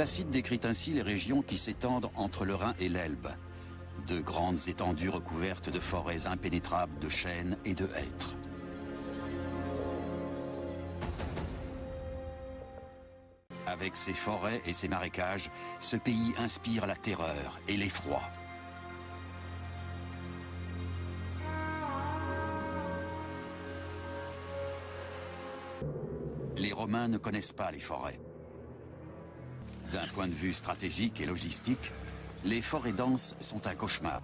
Tacite décrit ainsi les régions qui s'étendent entre le Rhin et l'Elbe. De grandes étendues recouvertes de forêts impénétrables de chênes et de hêtres. Avec ses forêts et ses marécages, ce pays inspire la terreur et l'effroi. Les Romains ne connaissent pas les forêts. D'un point de vue stratégique et logistique, les forêts denses sont un cauchemar.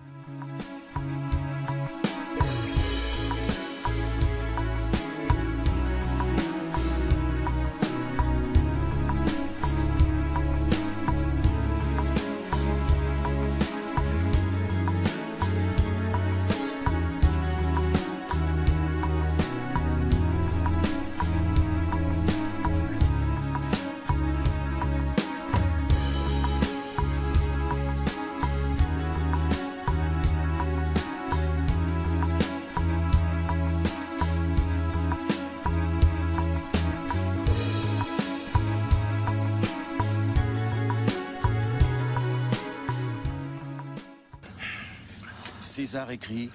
César écrit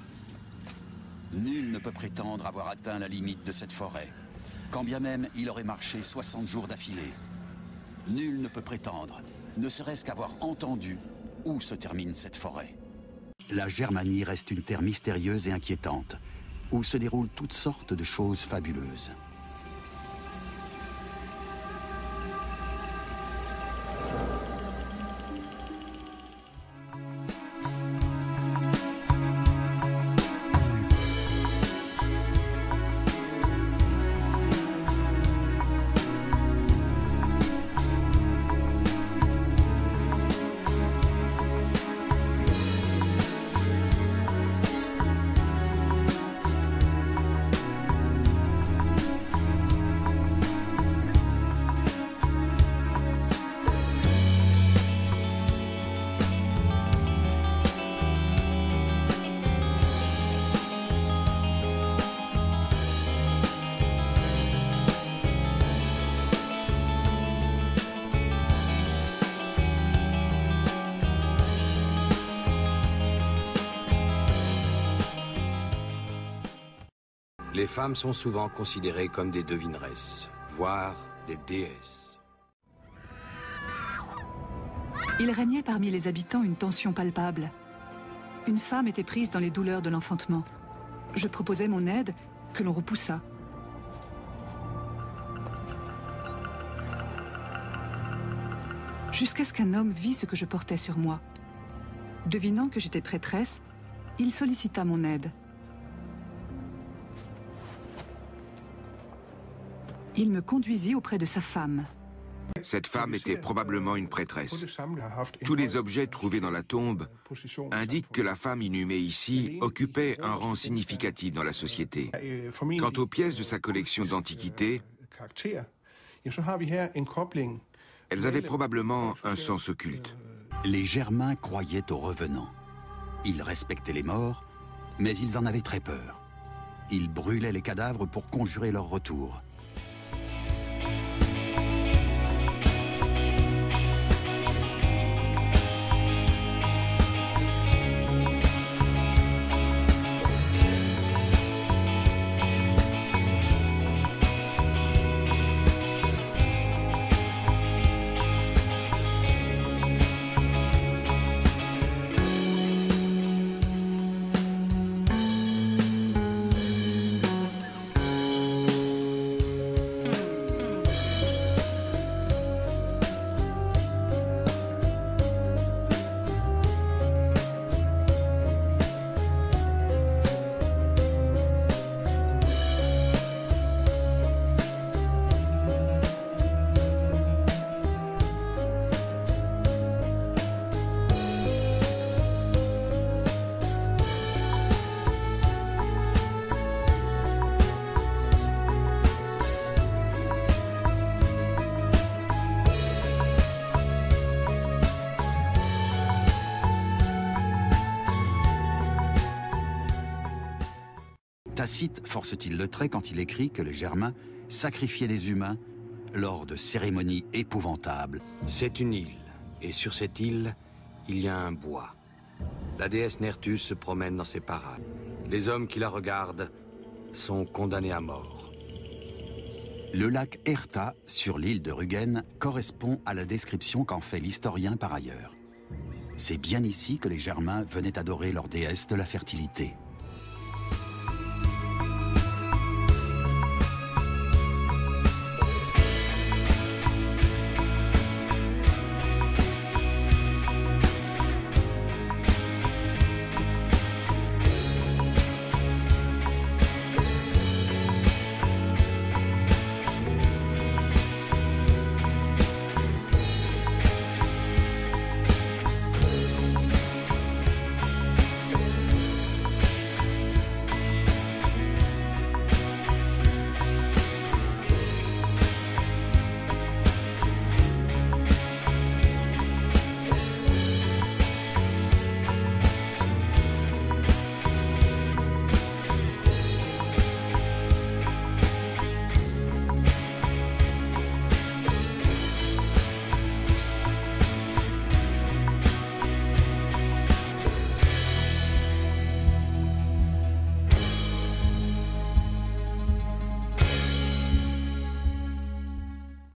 « Nul ne peut prétendre avoir atteint la limite de cette forêt, quand bien même il aurait marché 60 jours d'affilée. Nul ne peut prétendre, ne serait-ce qu'avoir entendu où se termine cette forêt. » La Germanie reste une terre mystérieuse et inquiétante, où se déroulent toutes sortes de choses fabuleuses. Les femmes sont souvent considérées comme des devineresses, voire des déesses. Il régnait parmi les habitants une tension palpable. Une femme était prise dans les douleurs de l'enfantement. Je proposais mon aide, que l'on repoussa. Jusqu'à ce qu'un homme vit ce que je portais sur moi. Devinant que j'étais prêtresse, il sollicita mon aide. Il me conduisit auprès de sa femme. Cette femme était probablement une prêtresse. Tous les objets trouvés dans la tombe indiquent que la femme inhumée ici occupait un rang significatif dans la société. Quant aux pièces de sa collection d'antiquités, elles avaient probablement un sens occulte. Les Germains croyaient aux revenants. Ils respectaient les morts, mais ils en avaient très peur. Ils brûlaient les cadavres pour conjurer leur retour. Tacite force-t-il le trait quand il écrit que les Germains sacrifiaient des humains lors de cérémonies épouvantables. C'est une île, et sur cette île, il y a un bois. La déesse Nertus se promène dans ses parades. Les hommes qui la regardent sont condamnés à mort. Le lac Erta, sur l'île de Rügen, correspond à la description qu'en fait l'historien par ailleurs. C'est bien ici que les Germains venaient adorer leur déesse de la fertilité.